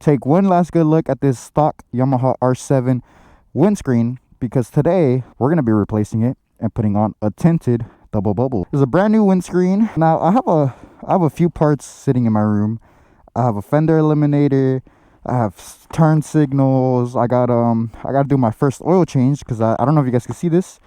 take one last good look at this stock Yamaha R7 windscreen, because today we're going to be replacing it and putting on a tinted double bubble. It's a brand new windscreen. Now I have a few parts sitting in my room. I have a fender eliminator, I have turn signals. I got to do my first oil change, because I don't know if you guys can see this,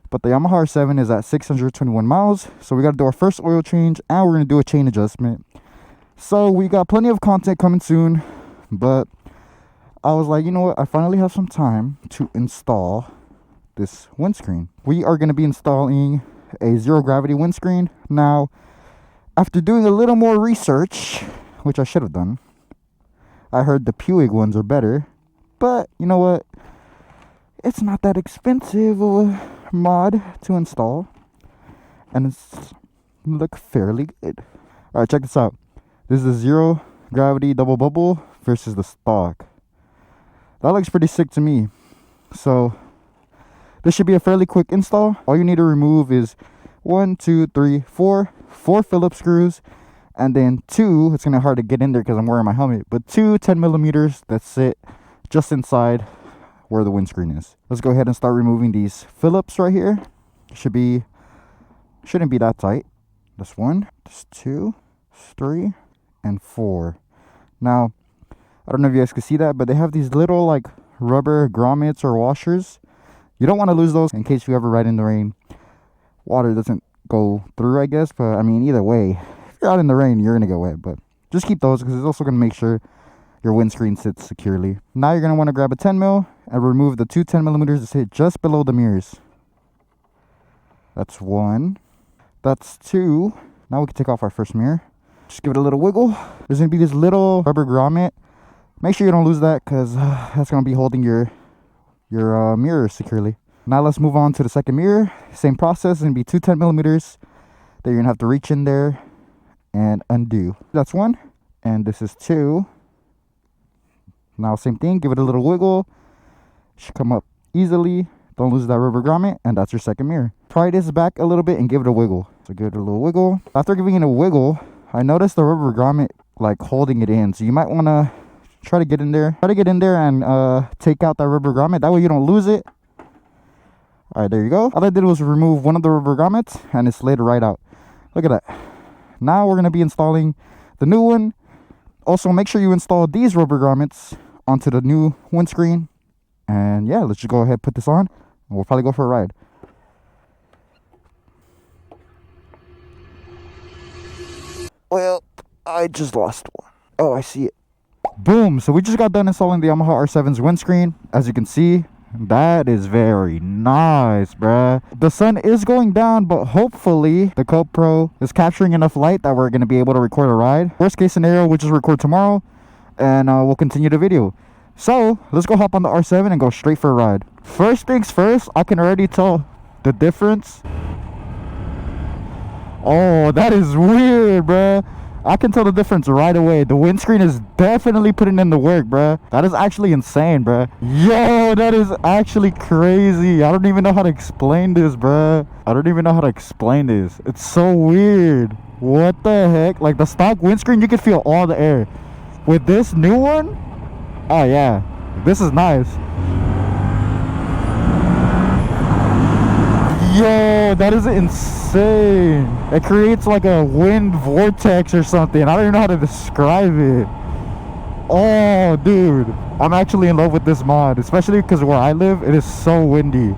but the Yamaha R7 is at 621 miles. So we got to do our first oil change, and we're going to do a chain adjustment. So we got plenty of content coming soon, but I was like, you know what, I finally have some time to install this windscreen. We are going to be installing a ZeroGravity windscreen. Now, after doing a little more research, which I should have done, I heard the Puig ones are better, but you know what, it's not that expensive of a mod to install, and it's look fairly good. All right, check this out. This is a ZeroGravity double bubble versus the stock. That looks pretty sick to me. So this should be a fairly quick install. All you need to remove is 4 Phillips screws, and then 2, it's gonna be hard to get in there because I'm wearing my helmet, but 2 10mm that sit just inside where the windscreen is. Let's go ahead and start removing these Phillips right here. Shouldn't be that tight. That's 1, that's 2, 3, and 4. Now, I don't know if you guys can see that, but they have these little like rubber grommets or washers. You don't want to lose those in case you ever ride in the rain. Water doesn't go through, I guess, but I mean, either way, if you're out in the rain, you're going to get wet. But just keep those, because it's also going to make sure your windscreen sits securely. Now you're going to want to grab a 10mm and remove the 2 10mm that sit just below the mirrors. That's 1. That's 2. Now we can take off our first mirror. Just give it a little wiggle. There's going to be this little rubber grommet. Make sure you don't lose that, because that's going to be holding your mirror securely. Now let's move on to the second mirror. Same process. It's going to be 2 10mm that you're going to have to reach in there and undo. That's 1. And this is 2. Now same thing. Give it a little wiggle. Should come up easily. Don't lose that rubber grommet. And that's your second mirror. Pry this back a little bit and give it a wiggle. So give it a little wiggle. After giving it a wiggle, I noticed the rubber grommet like holding it in. So you might want to try to get in there and take out that rubber grommet. That way you don't lose it. All right, there you go. All I did was remove one of the rubber grommets, and it slid right out. Look at that. Now we're going to be installing the new one. Also, make sure you install these rubber grommets onto the new windscreen. And yeah, let's just go ahead and put this on, and we'll probably go for a ride. Well, I just lost one. Oh, I see it. Boom. So we just got done installing the Yamaha R7's windscreen. As you can see, that is very nice, bruh. The sun is going down, but hopefully the GoPro is capturing enough light that we're going to be able to record a ride. Worst case scenario, we'll just record tomorrow, and we'll continue the video. So let's go hop on the R7 and go straight for a ride. First things first, I can already tell the difference. Oh, that is weird, bruh. I can tell the difference right away. The windscreen is definitely putting in the work, bruh. That is actually insane, bruh. Yo, that is actually crazy. I don't even know how to explain this, bruh. It's so weird. What the heck? Like the stock windscreen, you can feel all the air. With this new one, oh yeah, this is nice. Yo, that is insane. It creates like a wind vortex or something. I don't even know how to describe it. Oh, dude. I'm actually in love with this mod, especially because where I live, it is so windy.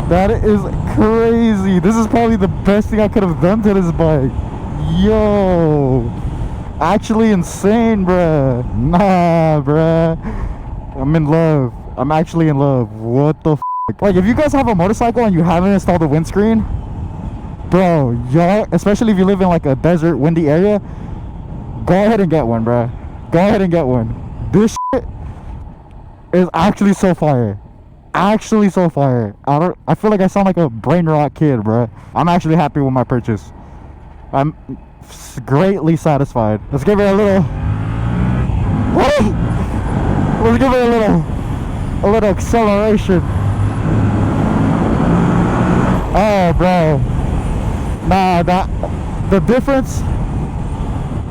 That is crazy. This is probably the best thing I could have done to this bike. Yo. Actually insane, bruh. Nah, bruh. I'm in love. I'm actually in love. What the f***? Like, if you guys have a motorcycle and you haven't installed a windscreen, bro, y'all, especially if you live in like a desert, windy area, go ahead and get one, bruh. Go ahead and get one. This shit is actually so fire. Actually so fire. I feel like I sound like a brain rot kid, bruh. I'm actually happy with my purchase. I'm greatly satisfied. Let's give it a little. Let's give it a little acceleration. Oh, bro. Nah, the difference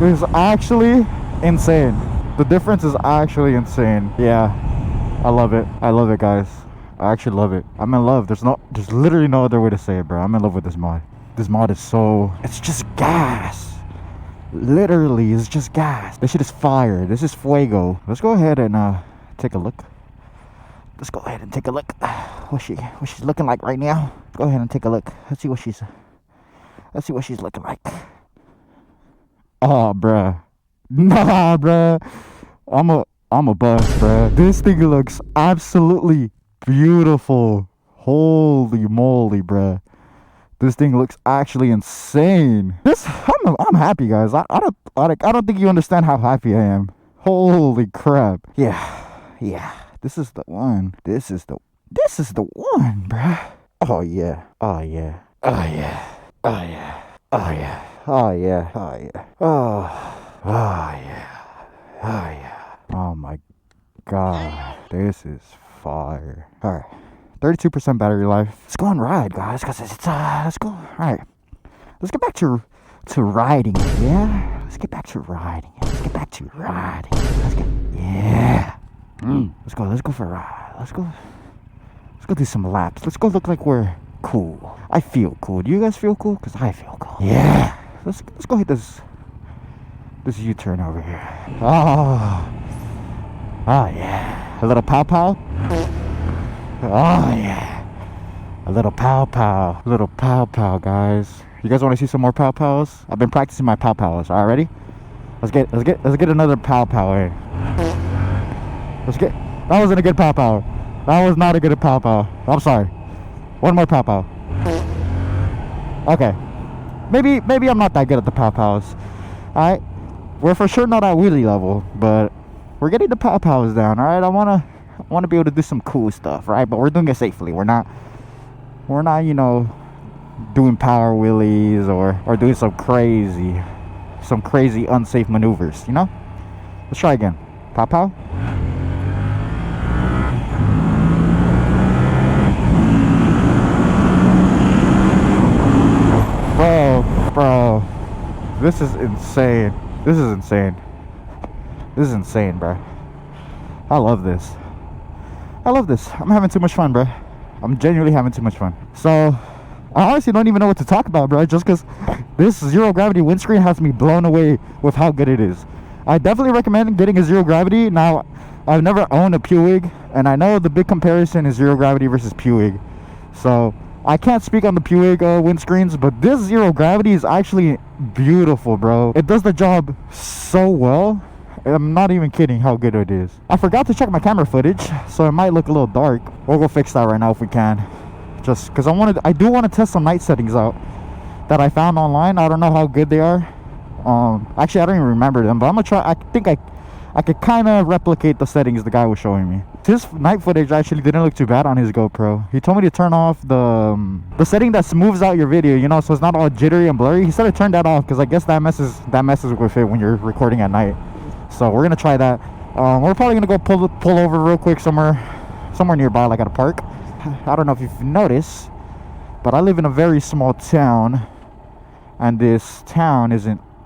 is actually insane. The difference is actually insane. Yeah, I love it. I love it, guys. I actually love it. I'm in love. There's literally no other way to say it, bro. I'm in love with this mod. This mod is so, it's just gas. Literally, it's just gas. This shit is fire. This is fuego. Let's go ahead and take a look. Let's go ahead and take a look. What she's looking like right now. Let's go ahead and take a look. Let's see what she's looking like. Oh, bruh. Nah, bruh. I'm a bust, bruh. This thing looks absolutely beautiful. Holy moly, bruh. This thing looks actually insane. I'm happy, guys. I don't think you understand how happy I am. Holy crap. Yeah. This is the one. This is the one, bruh. Oh yeah. Oh yeah. Oh yeah. Oh yeah. Oh yeah. Oh yeah. Oh yeah. Oh yeah. Oh yeah. Oh my god. This is fire. Alright. 32% battery life. Let's go on ride, guys, because it's let's go. Alright. Let's get back to riding, yeah? Let's get back to riding. Yeah. Let's go for a ride. Let's go do some laps. Let's go look like we're cool. I feel cool. Do you guys feel cool? Because I feel cool. Yeah. Let's go hit this U-turn over here. Oh yeah. A little pow pow. Oh yeah. A little pow pow. Little pow pow, guys. You guys want to see some more pow pows? I've been practicing my pow pows. All right, ready? Let's get another pow pow in. That wasn't a good pow pow. That was not a good pow pow. I'm sorry. One more pow pow. Okay. Maybe I'm not that good at the pow pows. Alright. We're for sure not at wheelie level, but we're getting the pow pows down, alright? I wanna be able to do some cool stuff, right? But we're doing it safely. We're not, you know, doing power wheelies or doing some crazy unsafe maneuvers, you know? Let's try again. Pow pow. Bro, this is insane. This is insane, bro. I love this. I'm having too much fun, bro. I'm genuinely having too much fun. So, I honestly don't even know what to talk about, bro, just because this ZeroGravity windscreen has me blown away with how good it is. I definitely recommend getting a ZeroGravity. Now, I've never owned a Puig, and I know the big comparison is ZeroGravity versus Puig. So, I can't speak on the Puig windscreens, but this ZeroGravity is actually beautiful, bro. It does the job so well. I'm not even kidding how good it is. I forgot to check my camera footage, so it might look a little dark. We'll go fix that right now if we can. Just because I do want to test some night settings out that I found online. I don't know how good they are. Actually, I don't even remember them, but I'm gonna try. I think I could kind of replicate the settings the guy was showing me. His night footage actually didn't look too bad on his GoPro. He told me to turn off the setting that smooths out your video, you know, so it's not all jittery and blurry. He said to turn that off because I guess that messes with it when you're recording at night. So we're gonna try that. We're probably gonna go pull over real quick somewhere nearby, like at a park. I don't know if you've noticed, but I live in a very small town, and this town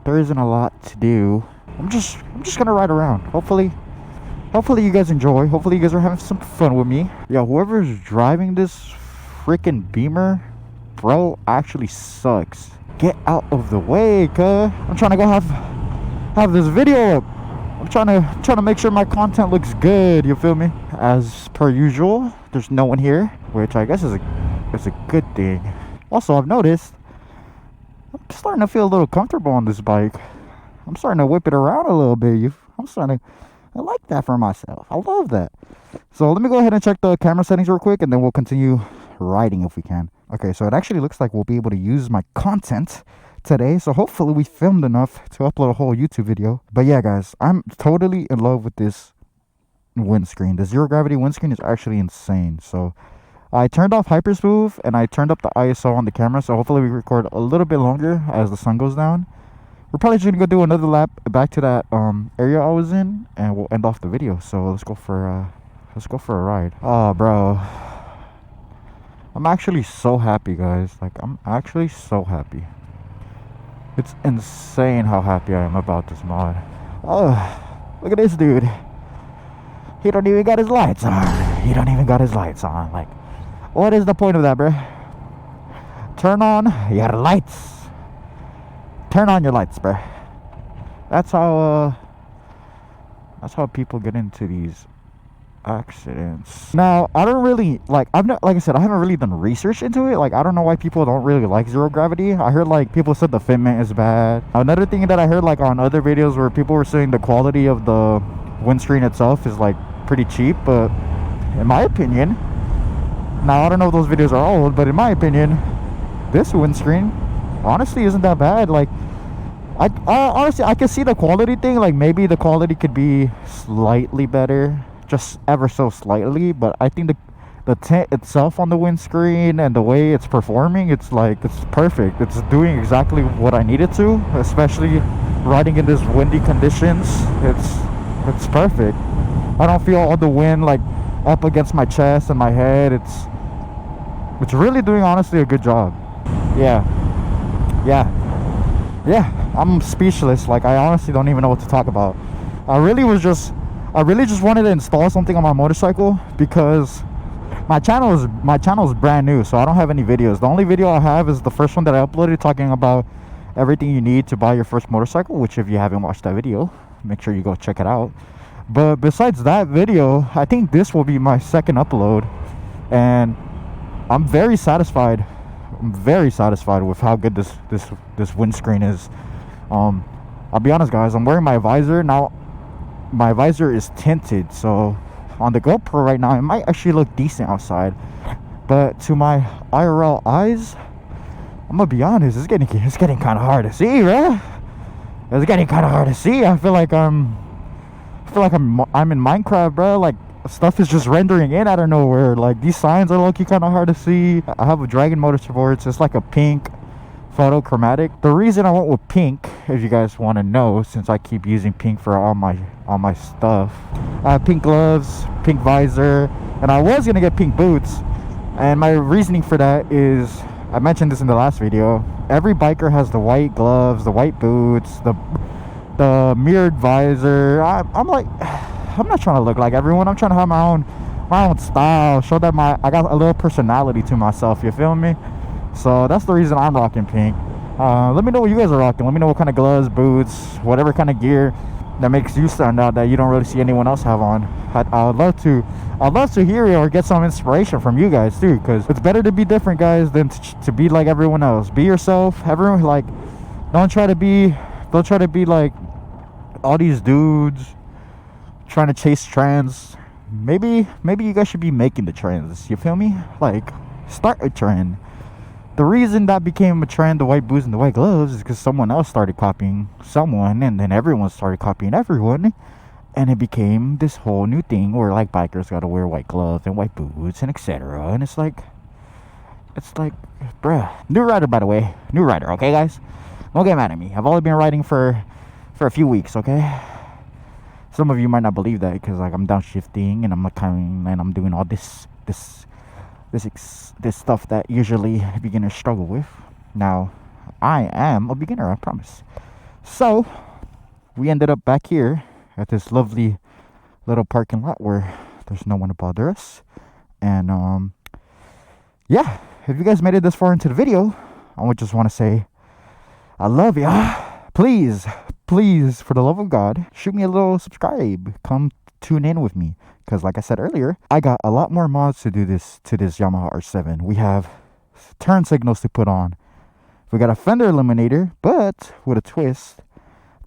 there isn't a lot to do. I'm just gonna ride around. Hopefully you guys enjoy. Hopefully you guys are having some fun with me. Yeah, whoever's driving this freaking Beamer, bro, actually sucks. Get out of the way, cuz. I'm trying to go have this video up. I'm trying to make sure my content looks good, you feel me? As per usual, there's no one here, which I guess is a good thing. Also, I've noticed I'm starting to feel a little comfortable on this bike. I'm starting to whip it around a little bit. I like that for myself. I love that. So let me go ahead and check the camera settings real quick, and then we'll continue riding if we can. Okay, so it actually looks like we'll be able to use my content today. So hopefully we filmed enough to upload a whole YouTube video. But yeah, guys, I'm totally in love with this windscreen. The ZeroGravity windscreen is actually insane. So I turned off hypersmooth and I turned up the ISO on the camera. So hopefully we record a little bit longer as the sun goes down. We're probably just gonna go do another lap back to that area I was in, and we'll end off the video. So let's go for a ride. Oh, bro, I'm actually so happy, guys. Like, I'm actually so happy. It's insane how happy I am about this mod. Oh, look at this dude. He don't even got his lights on. He don't even got his lights on. Like, what is the point of that, bro? Turn on your lights. Turn on your lights, bro. That's how people get into these accidents. Now, I don't really like I said, I haven't really done research into it. Like, I don't know why people don't really like ZeroGravity. I heard like people said the fitment is bad. Another thing that I heard like on other videos where people were saying the quality of the windscreen itself is like pretty cheap, but in my opinion, now I don't know if those videos are old, but in my opinion, this windscreen honestly isn't that bad. Like, I honestly, I can see the quality thing. Like, maybe the quality could be slightly better, just ever so slightly, but I think the tint itself on the windscreen and the way it's performing, it's like, it's perfect. It's doing exactly what I need it to, especially riding in this windy conditions. It's perfect. I don't feel all the wind like up against my chest and my head. It's really doing honestly a good job. Yeah, I'm speechless. Like, I honestly don't even know what to talk about. I really just wanted to install something on my motorcycle because my channel is brand new, so I don't have any videos. The only video I have is the first one that I uploaded talking about everything you need to buy your first motorcycle, which if you haven't watched that video, make sure you go check it out. But besides that video, I think this will be my second upload, and I'm very satisfied. I'm very satisfied with how good this windscreen is. I'll be honest, guys, I'm wearing my visor now. My visor is tinted, so on the GoPro right now it might actually look decent outside, but to my IRL eyes, I'm gonna be honest, it's getting kind of hard to see, right? It's getting kind of hard to see. I feel like I'm in Minecraft, bro. Like, stuff is just rendering in out of nowhere. Like, these signs are low-key kind of hard to see. I have a Dragon Motorsports. It's like a pink photochromatic. The reason I went with pink, if you guys want to know, since I keep using pink for all my stuff, I have pink gloves, pink visor, and I was gonna get pink boots. And my reasoning for that is, I mentioned this in the last video, every biker has the white gloves, the white boots, the mirrored visor. I'm like, I'm not trying to look like everyone. I'm trying to have my own style, show that I got a little personality to myself, you feel me? So that's the reason I'm rocking pink. Let me know what you guys are rocking. Let me know what kind of gloves, boots, whatever kind of gear that makes you stand out that you don't really see anyone else have on. I'd love to hear or get some inspiration from you guys too, because it's better to be different, guys, than to be like everyone else. Be yourself. Everyone, like, don't try to be like all these dudes trying to chase trends. Maybe you guys should be making the trends, you feel me? Like, start a trend. The reason that became a trend, the white boots and the white gloves, is because someone else started copying someone, and then everyone started copying everyone, and it became this whole new thing where, like, bikers gotta wear white gloves and white boots and etc. And it's like, bruh. New rider, by the way. New rider, okay, guys? Don't get mad at me. I've only been riding for a few weeks, okay? Some of you might not believe that, because, like, I'm downshifting and I'm doing all this stuff that usually beginners struggle with. Now, I am a beginner, I promise. So, we ended up back here at this lovely little parking lot where there's no one to bother us. And, yeah, if you guys made it this far into the video, I would just want to say, I love ya. Please, for the love of God, shoot me a little subscribe. Come tune in with me. Because like I said earlier, I got a lot more mods to do this Yamaha R7. We have turn signals to put on. We got a fender eliminator, but with a twist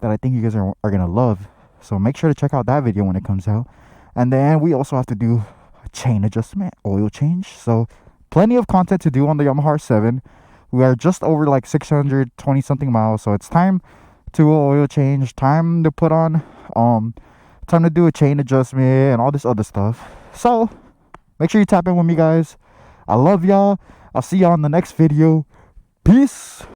that I think you guys are going to love. So make sure to check out that video when it comes out. And then we also have to do a chain adjustment, oil change. So plenty of content to do on the Yamaha R7. We are just over like 620 something miles. So it's time to oil change, time to put on time to do a chain adjustment and all this other stuff. So make sure you tap in with me, guys. I love y'all. I'll see y'all in the next video. Peace.